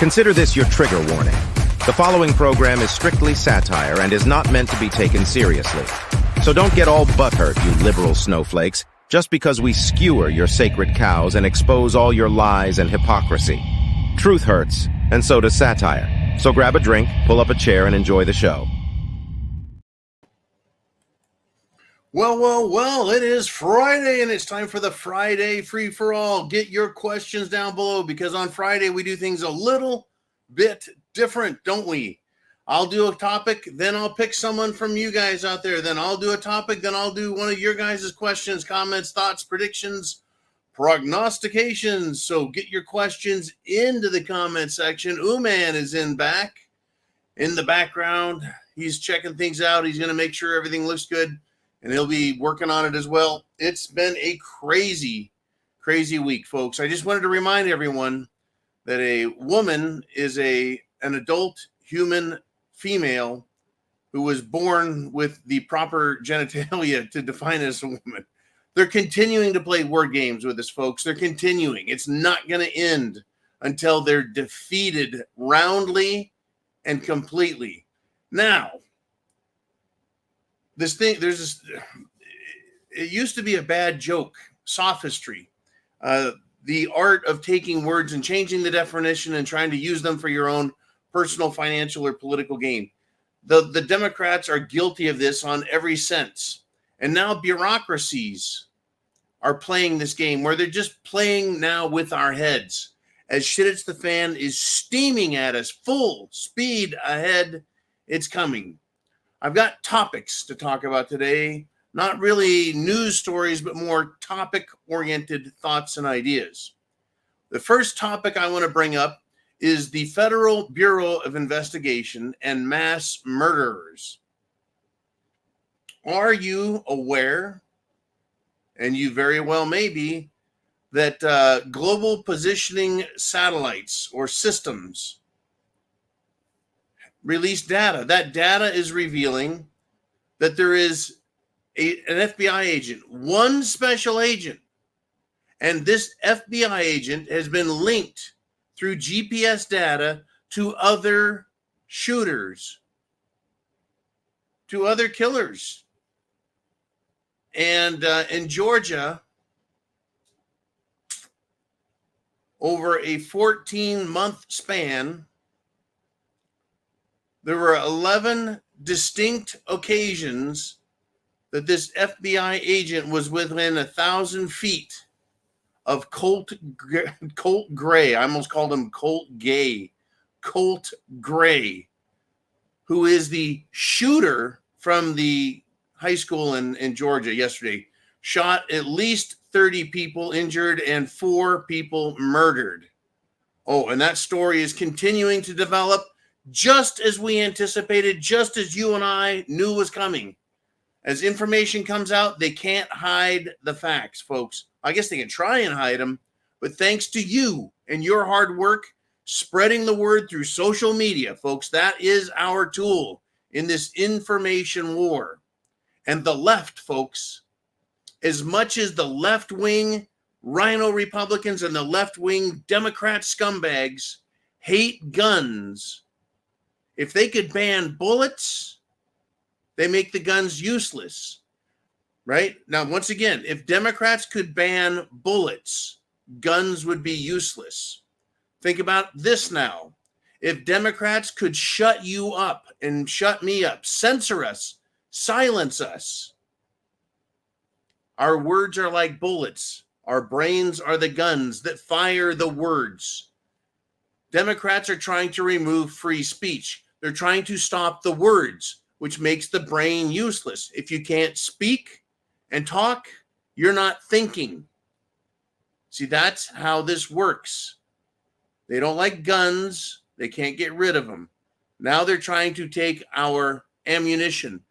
Consider this your trigger warning. The following program is strictly satire and is not meant to be taken seriously. So don't get all butthurt, you liberal snowflakes, just because we skewer your sacred cows and expose all your lies and hypocrisy. Truth hurts, and so does satire. So grab a drink, pull up a chair, and enjoy the show. Well, it is Friday, and it's time for the Friday free-for-all. Get your questions down below, because on Friday we do things a little bit different, don't we? I'll do a topic, then I'll pick someone from you guys out there, then I'll do a topic, then I'll do one of your guys' questions, comments, thoughts, predictions, prognostications. So get your questions into the comment section. Uman is in the background. He's checking things out. He's going to make sure everything looks good, and he'll be working on it as well. It's been a crazy week, folks. I just wanted to remind everyone that a woman is an adult human female who was born with the proper genitalia to define as a woman. They're continuing to play word games with us, folks. They're continuing. It's not going to end until they're defeated roundly and completely. Now, it used to be a bad joke, sophistry, the art of taking words and changing the definition and trying to use them for your own personal, financial, or political gain. The Democrats are guilty of this on every sense. And now bureaucracies are playing this game where they're just playing now with our heads. As Shit It's the Fan is steaming at us full speed ahead, it's coming. I've got topics to talk about today, not really news stories, but more topic-oriented thoughts and ideas. The first topic I want to bring up is the Federal Bureau of Investigation and mass murderers. Are you aware, and you very well may be, that global positioning satellites or systems release data? That data is revealing that there is an FBI agent, one special agent, and this FBI agent has been linked through GPS data to other shooters, to other killers. And in Georgia, over a 14-month span, there were 11 distinct occasions that this FBI agent was within 1,000 feet of Colt Gray. I almost called him Colt Gay. Colt Gray, who is the shooter from the high school in Georgia yesterday, shot at least 30 people injured and 4 people murdered. Oh, and that story is continuing to develop just as we anticipated, just as you and I knew was coming. As information comes out, they can't hide the facts, folks. I guess they can try and hide them, but thanks to you and your hard work, spreading the word through social media, folks, that is our tool in this information war. And the left, folks, as much as the left-wing rhino Republicans and the left-wing Democrat scumbags hate guns, if they could ban bullets, they make the guns useless, right? Now, once again, if Democrats could ban bullets, guns would be useless. Think about this now. If Democrats could shut you up and shut me up, censor us, silence us, our words are like bullets. Our brains are the guns that fire the words. Democrats are trying to remove free speech. They're trying to stop the words, which makes the brain useless. If you can't speak and talk, you're not thinking. See, that's how this works. They don't like guns. They can't get rid of them. Now they're trying to take our ammunition.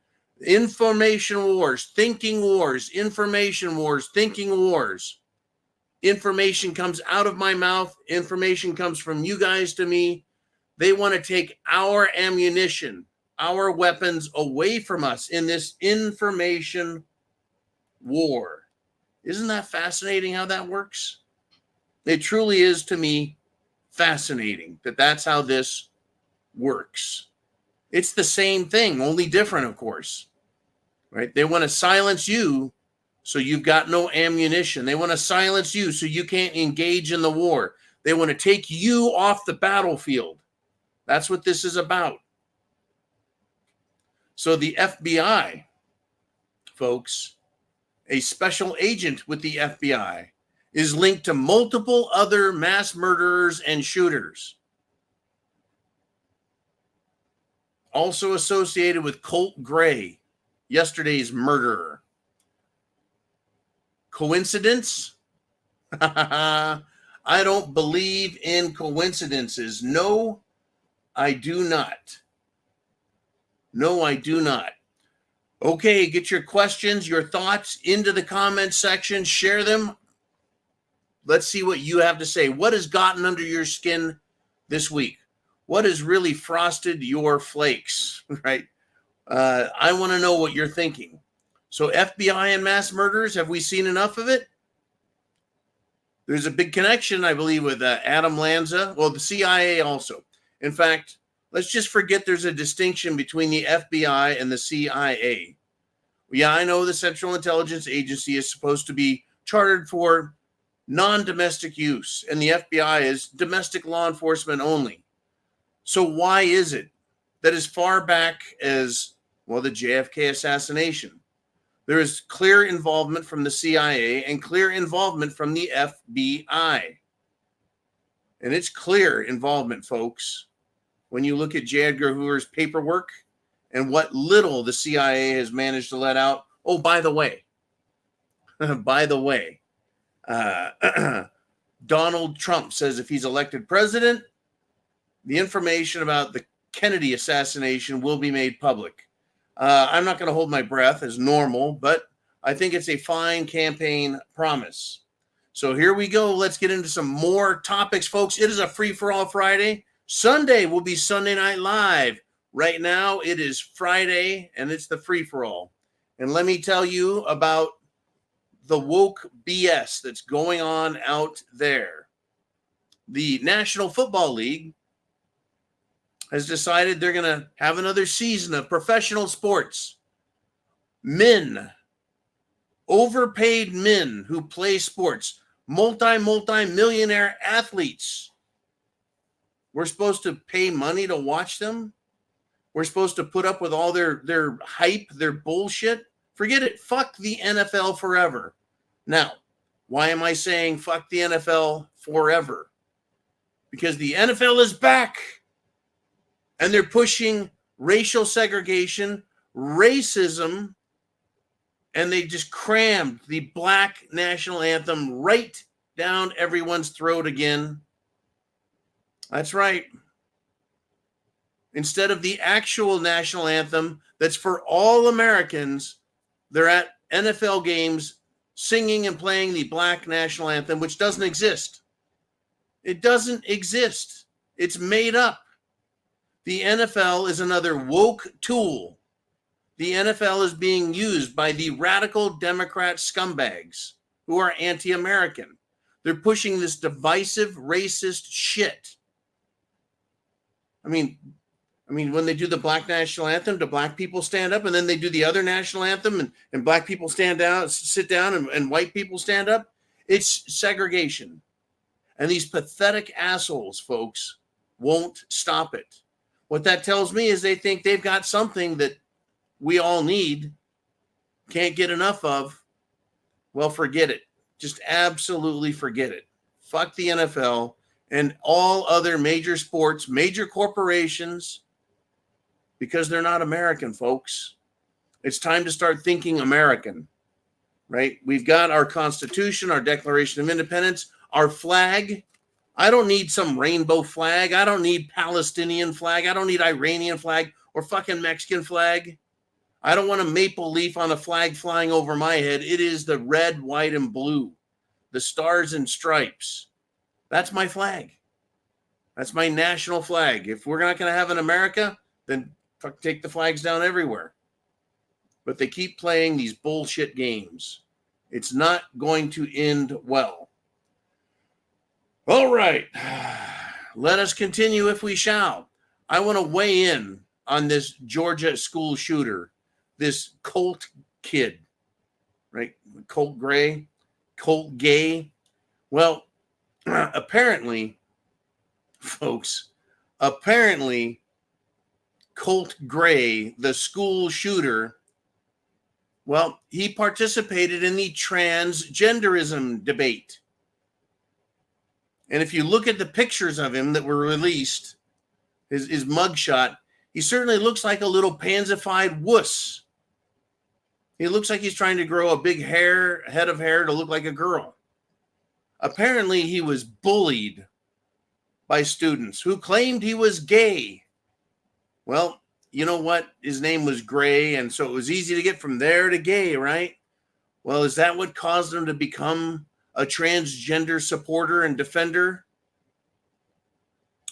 Information wars, thinking wars, information wars, thinking wars. Information comes out of my mouth. Information comes from you guys to me. They want to take our ammunition, our weapons away from us in this information war. Isn't that fascinating how that works? It truly is, to me, fascinating that that's how this works. It's the same thing, only different, of course, right? They want to silence you so you've got no ammunition. They want to silence you so you can't engage in the war. They want to take you off the battlefield. That's what this is about. So the FBI, folks, a special agent with the FBI, is linked to multiple other mass murderers and shooters. Also associated with Colt Gray, yesterday's murderer. Coincidence? I don't believe in coincidences. No, I do not. No, I do not. Okay, get your questions, your thoughts into the comments section. Share them. Let's see what you have to say. What has gotten under your skin this week? What has really frosted your flakes, right? I want to know what you're thinking. So FBI and mass murders, have we seen enough of it? There's a big connection, I believe, with Adam Lanza. Well, the CIA also. In fact, let's just forget there's a distinction between the FBI and the CIA. Yeah, I know the Central Intelligence Agency is supposed to be chartered for non-domestic use, and the FBI is domestic law enforcement only. So why is it that as far back as, well, the JFK assassination, there is clear involvement from the CIA and clear involvement from the FBI? And it's clear involvement, folks, when you look at J. Edgar Hoover's paperwork and what little the CIA has managed to let out. Oh, by the way, Donald Trump says if he's elected president, the information about the Kennedy assassination will be made public. I'm not going to hold my breath as normal, but I think it's a fine campaign promise. So here we go. Let's get into some more topics, folks. It is a free-for-all Friday. Sunday will be Sunday Night Live. Right now, it is Friday, and it's the free-for-all. And let me tell you about the woke BS that's going on out there. The National Football League has decided they're going to have another season of professional sports. Men, overpaid men who play sports, multi-millionaire athletes. We're supposed to pay money to watch them. We're supposed to put up with all their hype, their bullshit. Forget it. Fuck the NFL forever. Now, why am I saying fuck the NFL forever? Because the NFL is back. And they're pushing racial segregation, racism, and they just crammed the black national anthem right down everyone's throat again. That's right. Instead of the actual national anthem that's for all Americans, they're at NFL games singing and playing the black national anthem, which doesn't exist. It doesn't exist. It's made up. The NFL is another woke tool. The NFL is being used by the radical Democrat scumbags who are anti-American. They're pushing this divisive, racist shit. I mean, when they do the black national anthem, do black people stand up? And then they do the other national anthem and black people sit down and white people stand up? It's segregation. And these pathetic assholes, folks, won't stop it. What that tells me is they think they've got something that we all need, can't get enough of. Well, forget it. Just absolutely forget it. Fuck the NFL and all other major sports, major corporations, because they're not American, folks. It's time to start thinking American, right? We've got our Constitution, our Declaration of Independence, our flag. I don't need some rainbow flag. I don't need Palestinian flag. I don't need Iranian flag or fucking Mexican flag. I don't want a maple leaf on a flag flying over my head. It is the red, white, and blue, the stars and stripes. That's my flag. That's my national flag. If we're not going to have an America, then take the flags down everywhere. But they keep playing these bullshit games. It's not going to end well. All right. let us continue if we shall. I want to weigh in on this Georgia school shooter, this Colt kid, right? Colt Gray, Colt Gay. Well, apparently, folks, Colt Gray, the school shooter, well, he participated in the transgenderism debate. And if you look at the pictures of him that were released, his mugshot, he certainly looks like a little pansified wuss. He looks like he's trying to grow a big head of hair to look like a girl. Apparently, he was bullied by students who claimed he was gay. Well, you know what? His name was Gray, and so it was easy to get from there to gay, right? Well, is that what caused him to become a transgender supporter and defender?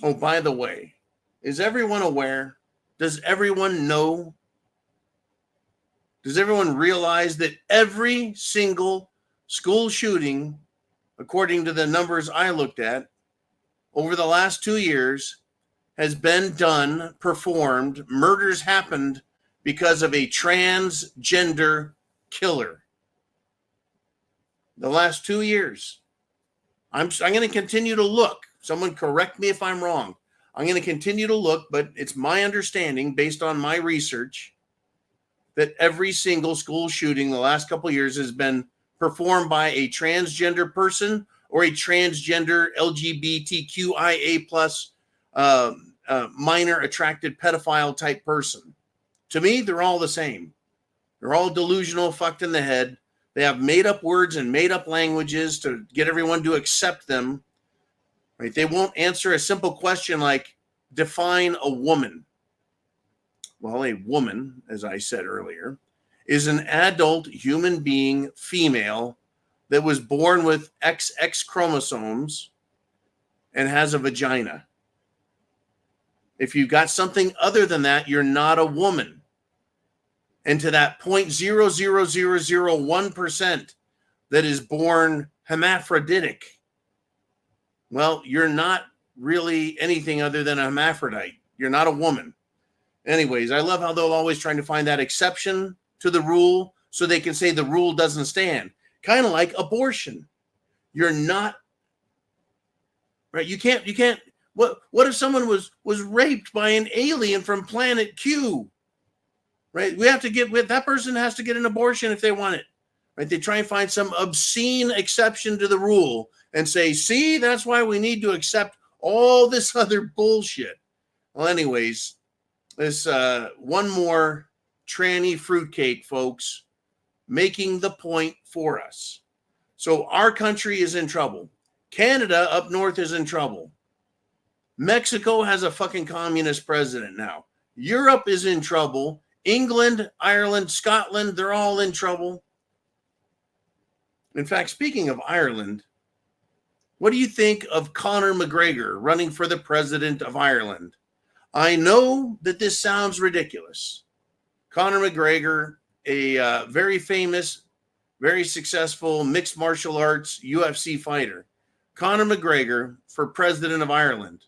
Oh, by the way, is everyone aware? Does everyone know? Does everyone realize that every single school shooting, according to the numbers I looked at, over the last 2 years has been performed, murders happened because of a transgender killer? The last 2 years. I'm going to continue to look. Someone correct me if I'm wrong. I'm going to continue to look, but it's my understanding based on my research that every single school shooting the last couple of years has been performed by a transgender person or a transgender LGBTQIA plus minor attracted pedophile type person. To me, they're all the same. They're all delusional, fucked in the head. They have made up words and made up languages to get everyone to accept them. Right? They won't answer a simple question like, define a woman. Well, a woman, as I said earlier, is an adult human being, female, that was born with XX chromosomes and has a vagina. If you've got something other than that, you're not a woman. And to that 0.00001% that is born hermaphroditic, well, you're not really anything other than a hermaphrodite. You're not a woman. Anyways, I love how they're always trying to find that exception to the rule so they can say the rule doesn't stand. Kind of like abortion. You're not, right? You can't, what if someone was raped by an alien from planet Q? Right? That person has to get an abortion if they want it. Right? They try and find some obscene exception to the rule and say, see, that's why we need to accept all this other bullshit. Well, anyways, this one more tranny fruitcake, folks, making the point for us. So our country is in trouble. Canada up north is in trouble. Mexico has a fucking communist president now. Europe is in trouble. England, Ireland, Scotland, they're all in trouble. In fact, speaking of Ireland, what do you think of Conor McGregor running for the president of Ireland? I know that this sounds ridiculous. Conor McGregor, a very famous, very successful mixed martial arts UFC fighter. Conor McGregor for president of Ireland.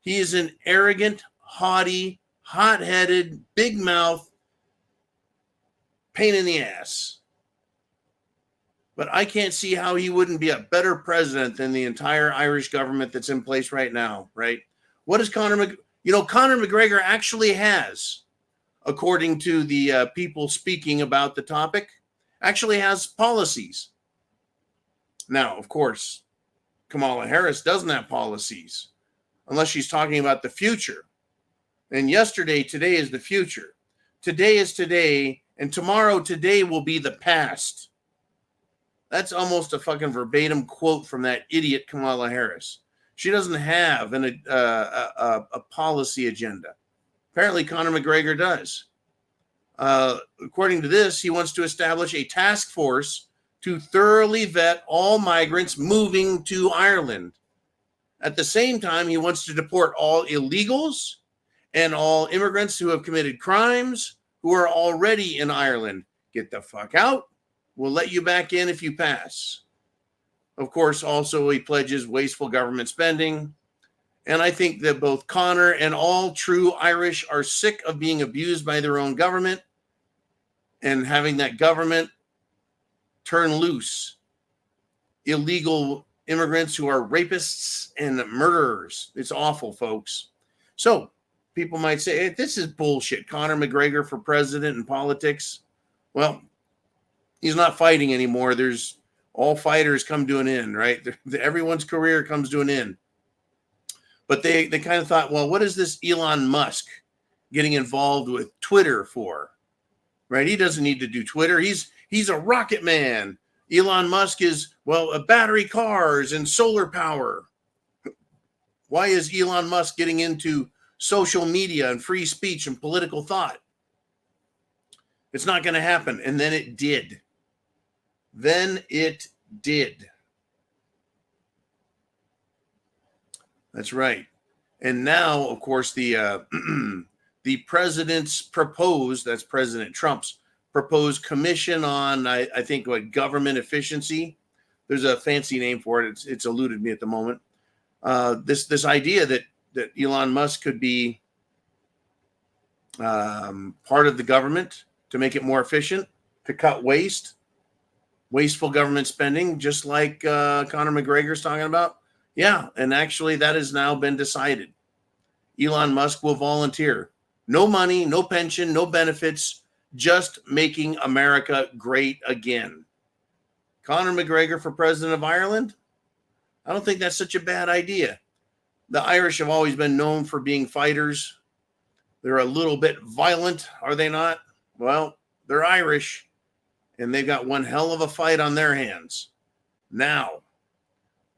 He is an arrogant, haughty, hot-headed, big mouth, pain in the ass. But I can't see how he wouldn't be a better president than the entire Irish government that's in place right now, right? What is Conor McGregor actually has, according to the people speaking about the topic, actually has policies. Now, of course, Kamala Harris doesn't have policies unless she's talking about the future. And today is the future. Today is today, and tomorrow, today will be the past. That's almost a fucking verbatim quote from that idiot Kamala Harris. She doesn't have a policy agenda. Apparently, Conor McGregor does. According to this, he wants to establish a task force to thoroughly vet all migrants moving to Ireland. At the same time, he wants to deport all illegals and all immigrants who have committed crimes who are already in Ireland. Get the fuck out. We'll let you back in if you pass. Of course, also he pledges wasteful government spending And I think that both Conor and all true Irish are sick of being abused by their own government and having that government turn loose illegal immigrants who are rapists and murderers. It's awful, folks. So people might say, hey, this is bullshit. Conor McGregor for president and politics. Well, he's not fighting anymore. There's all fighters come to an end, right? Everyone's career comes to an end. But they kind of thought, well, what is this Elon Musk getting involved with Twitter for? Right? He doesn't need to do Twitter. He's a rocket man. Elon Musk is, well, battery cars and solar power. Why is Elon Musk getting into social media and free speech and political thought? It's not going to happen. And then it did. That's right. And now, of course, the the president's proposed, that's President Trump's proposed commission on, I think, what, government efficiency. There's a fancy name for it. It's eluded me at the moment. This idea that Elon Musk could be part of the government to make it more efficient, to cut wasteful government spending, just like Conor McGregor's talking about. Yeah, and actually that has now been decided. Elon Musk will volunteer. No money, no pension, no benefits, just making America great again. Conor McGregor for president of Ireland? I don't think that's such a bad idea. The Irish have always been known for being fighters. They're a little bit violent, are they not? Well, they're Irish, and they've got one hell of a fight on their hands. Now,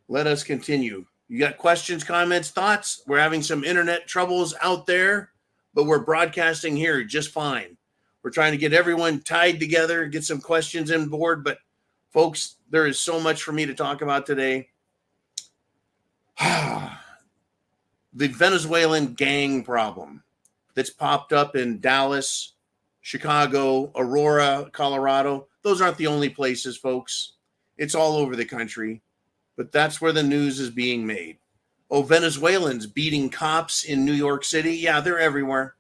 let us continue. You got questions, comments, thoughts? We're having some internet troubles out there, but we're broadcasting here just fine. We're trying to get everyone tied together, get some questions on board. But, folks, there is so much for me to talk about today. The Venezuelan gang problem that's popped up in Dallas, Chicago, Aurora, Colorado. Those aren't the only places, folks. It's all over the country. But that's where the news is being made. Oh, Venezuelans beating cops in New York City. Yeah, they're everywhere.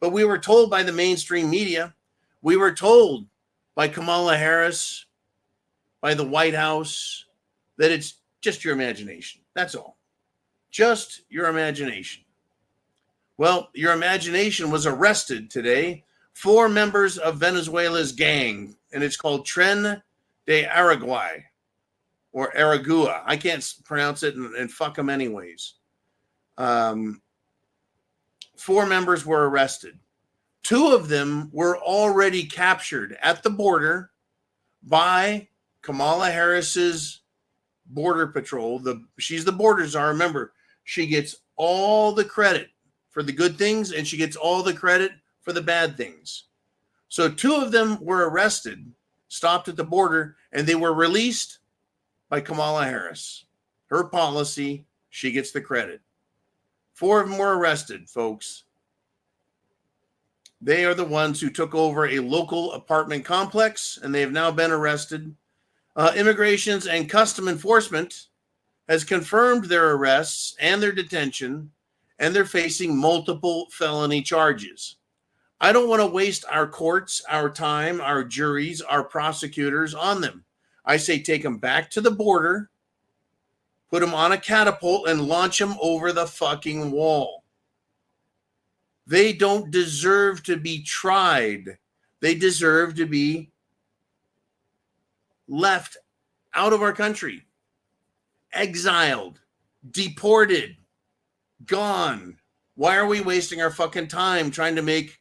But we were told by the mainstream media, we were told by Kamala Harris, by the White House, that it's just your imagination. That's all. Just your imagination. Well, your imagination was arrested today. 4 members of Venezuela's gang, and it's called Tren de Araguay. Or Aragua. I can't pronounce it and fuck them anyways. 4 members were arrested. 2 of them were already captured at the border by Kamala Harris's border patrol. She's the border czar. Remember, she gets all the credit for the good things and she gets all the credit for the bad things. So 2 of them were arrested, stopped at the border, and they were released by Kamala Harris. Her policy, she gets the credit. 4 of them were arrested, folks. They are the ones who took over a local apartment complex, and they have now been arrested. Immigrations and Custom Enforcement has confirmed their arrests and their detention, and they're facing multiple felony charges. I don't want to waste our courts, our time, our juries, our prosecutors on them. I say take them back to the border, put them on a catapult, and launch them over the fucking wall. They don't deserve to be tried. They deserve to be left out of our country, exiled, deported, gone. Why are we wasting our fucking time trying to make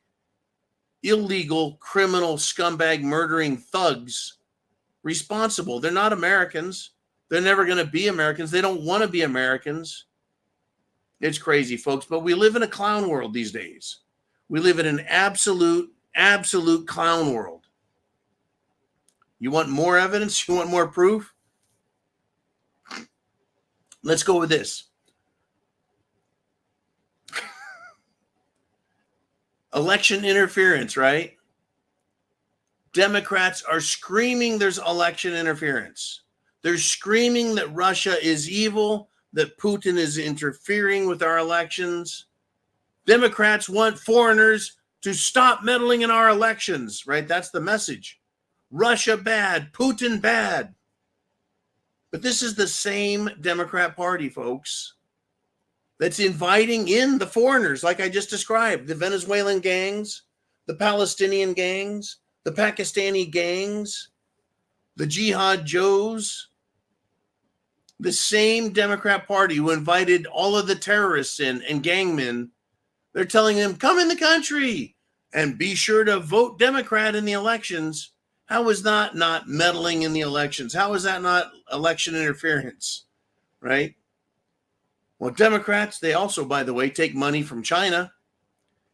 illegal, criminal, scumbag, murdering thugs responsible? They're not Americans. They're never going to be Americans. They don't want to be Americans. It's crazy, folks, but we live in a clown world these days. We live in an absolute clown world. You want more evidence? You want more proof? Let's go with this. Election interference, right? Democrats are screaming there's election interference. They're screaming that Russia is evil. that Putin is interfering with our elections. Democrats want foreigners to stop meddling in our elections, right? That's the message. Russia bad, Putin bad. But this is the same Democrat Party, folks, that's inviting in the foreigners, like I just described, the Venezuelan gangs, the Palestinian gangs, the Pakistani gangs, the Jihad Joes, the same Democrat Party who invited all of the terrorists in and gangmen. They're telling them, come in the country and be sure to vote Democrat in the elections. How is that not meddling in the elections? How is that not election interference, right? Well, Democrats, they also, by the way, take money from China,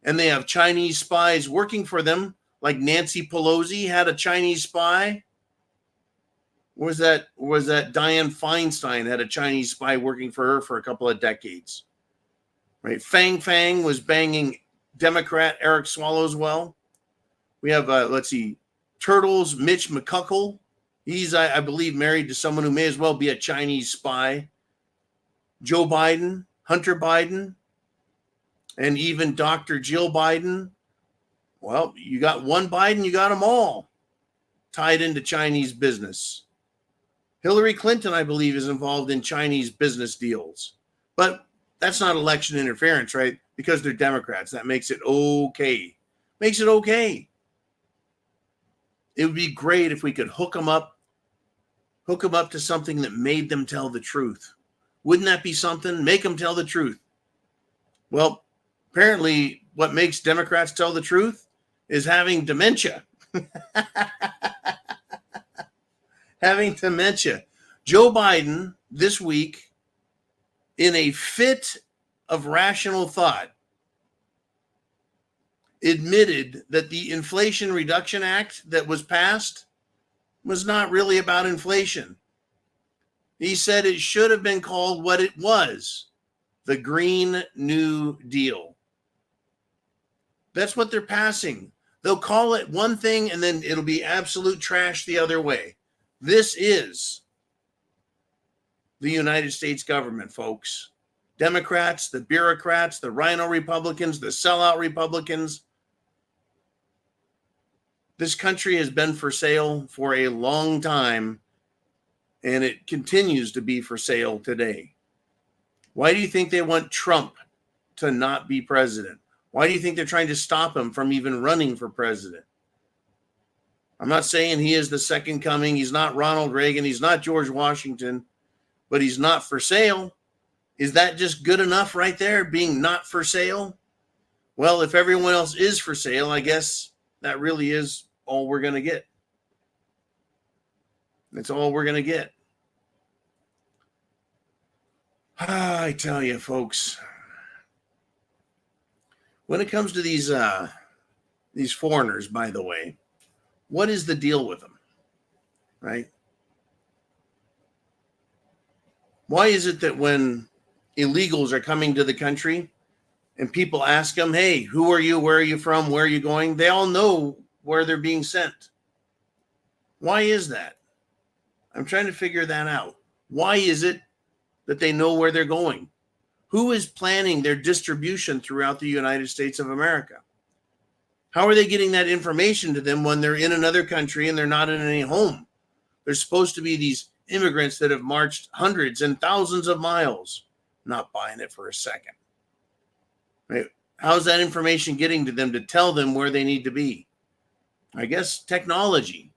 and they have Chinese spies working for them, like Nancy Pelosi had a Chinese spy. Was that Dianne Feinstein had a Chinese spy working for her for a couple of decades, right? Fang Fang was banging Democrat Eric Swallowswell. We have, let's see, Turtles Mitch McCuckle. He's, I believe, married to someone who may as well be a Chinese spy. Joe Biden, Hunter Biden, and even Dr. Jill Biden. Well, you got one Biden, you got them all tied into Chinese business. Hillary Clinton, I believe, is involved in Chinese business deals. But that's not election interference, right? Because they're Democrats. That makes it okay. Makes it okay. It would be great if we could hook them up to something that made them tell the truth. Wouldn't that be something? Make them tell the truth. Well, apparently what makes Democrats tell the truth is having dementia. Having dementia. Joe Biden this week, in a fit of rational thought, admitted that the Inflation Reduction Act that was passed was not really about inflation. He said it should have been called what it was, the Green New Deal. That's what they're passing. They'll call it one thing and then it'll be absolute trash the other way. This is the United States government, folks. Democrats, the bureaucrats, the rhino Republicans, the sellout Republicans. This country has been for sale for a long time, and it continues to be for sale today. Why do you think they want Trump to not be president? Why do you think they're trying to stop him from even running for president? I'm not saying he is the second coming. He's not Ronald Reagan. He's not George Washington, but he's not for sale. Is that just good enough right there, being not for sale? Well, if everyone else is for sale, I guess that really is all we're going to get. That's all we're going to get. I tell you, folks, when it comes to these foreigners, by the way, what is the deal with them, right? Why is it that when illegals are coming to the country and people ask them, hey, who are you? Where are you from? Where are you going? They all know where they're being sent. Why is that? I'm trying to figure that out. Why is it that they know where they're going? Who is planning their distribution throughout the United States of America? How are they getting that information to them when they're in another country and they're not in any home? There's supposed to be these immigrants that have marched hundreds and thousands of miles. Not buying it for a second. Right? How's that information getting to them to tell them where they need to be? I guess technology.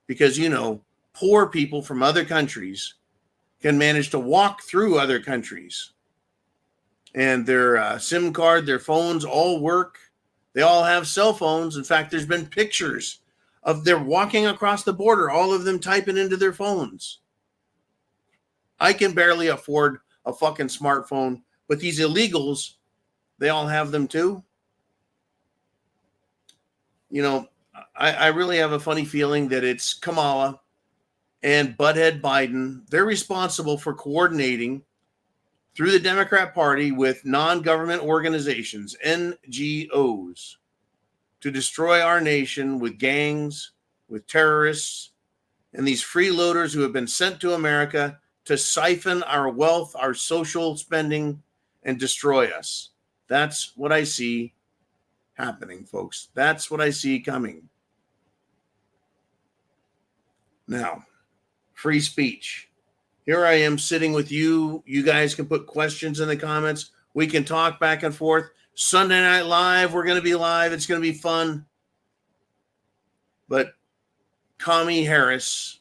Because, you know, poor people from other countries can manage to walk through other countries. And their SIM card, their phones all work. They all have cell phones. In fact, there's been pictures of they're walking across the border, all of them typing into their phones. I can barely afford a fucking smartphone, but these illegals, they all have them too. You know, I really have a funny feeling that it's Kamala and butthead Biden. They're responsible for coordinating through the Democrat Party with non-government organizations, NGOs, to destroy our nation with gangs, with terrorists, and these freeloaders who have been sent to America to siphon our wealth, our social spending, and destroy us. That's what I see happening, folks. That's what I see coming. Now, free speech. Here I am sitting with you. You guys can put questions in the comments. We can talk back and forth. Sunday Night Live, we're going to be live. It's going to be fun. But Kamala Harris,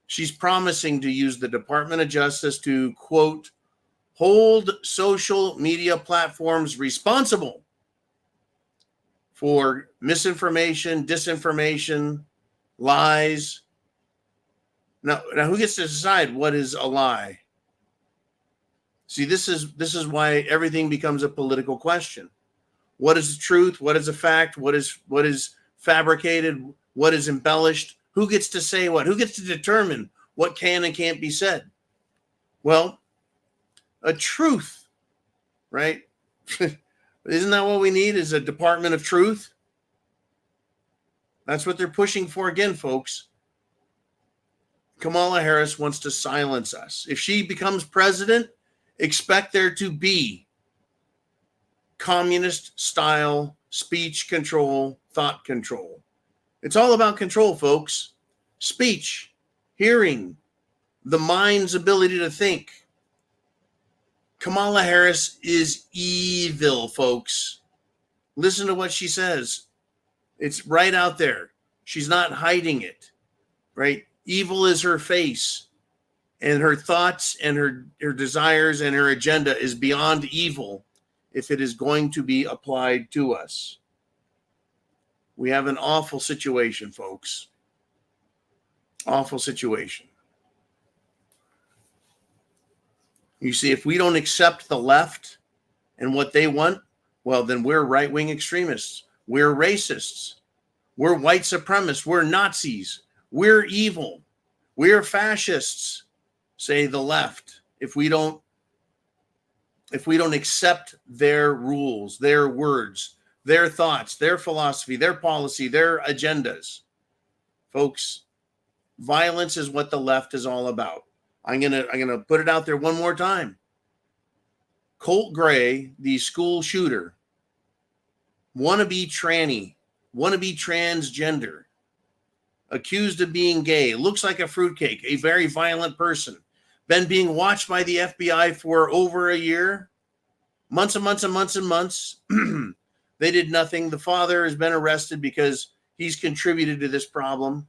she's promising to use the Department of Justice to, quote, hold social media platforms responsible for misinformation, disinformation, lies. Now who gets to decide what is a lie? See, this is why everything becomes a political question. What is the truth? What is a fact? What is fabricated? What is embellished? Who gets to say what? Who gets to determine what can and can't be said? Well, a truth, right? Isn't that what we need, is a Department of Truth? That's what they're pushing for again, folks. Kamala Harris wants to silence us. If she becomes president, expect there to be communist-style speech control, thought control. It's all about control, folks. Speech, hearing, the mind's ability to think. Kamala Harris is evil, folks. Listen to what she says. It's right out there. She's not hiding it, right? Evil is her face, and her thoughts and her desires and her agenda is beyond evil if it is going to be applied to us. We have an awful situation, folks. Awful situation. You see, if we don't accept the left and what they want, well, then we're right-wing extremists. We're racists. We're white supremacists. We're Nazis. We're evil. We're fascists, say the left. If we don't accept their rules, their words, their thoughts, their philosophy, their policy, their agendas. Folks, violence is what the left is all about. I'm gonna put it out there one more time. Colt Gray, the school shooter, wannabe tranny, wannabe transgender, accused of being gay, looks like a fruitcake, a very violent person, been being watched by the FBI for over a year, months and months and months and months. They did nothing. The father has been arrested because he's contributed to this problem.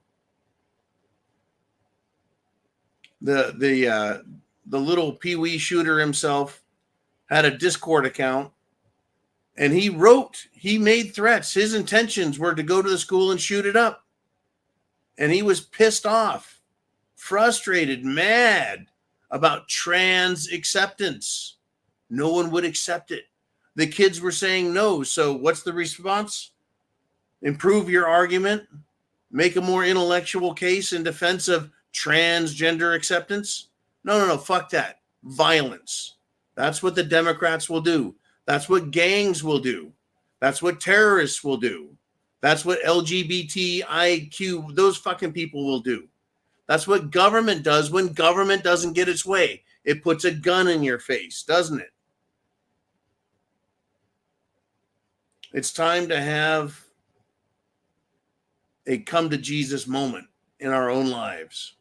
The little peewee shooter himself had a Discord account, and he made threats. His intentions were to go to the school and shoot it up. And he was pissed off, frustrated, mad about trans acceptance. No one would accept it. The kids were saying no. So what's the response? Improve your argument. Make a more intellectual case in defense of transgender acceptance. No, fuck that. Violence. That's what the Democrats will do. That's what gangs will do. That's what terrorists will do. That's what LGBTIQ, those fucking people will do. That's what government does when government doesn't get its way. It puts a gun in your face, doesn't it? It's time to have a come to Jesus moment in our own lives,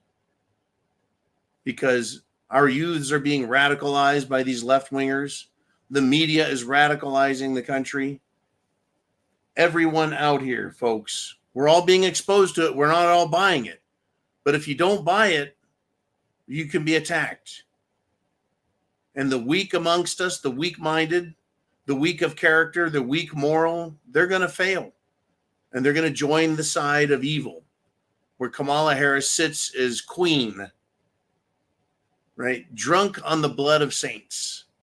because our youths are being radicalized by these left-wingers. The media is radicalizing the country. Everyone out here, folks, we're all being exposed to it. We're not all buying it. But if you don't buy it, you can be attacked. And the weak amongst us, the weak-minded, the weak of character, the weak moral, they're going to fail. And they're going to join the side of evil, where Kamala Harris sits as queen, right? Drunk on the blood of saints.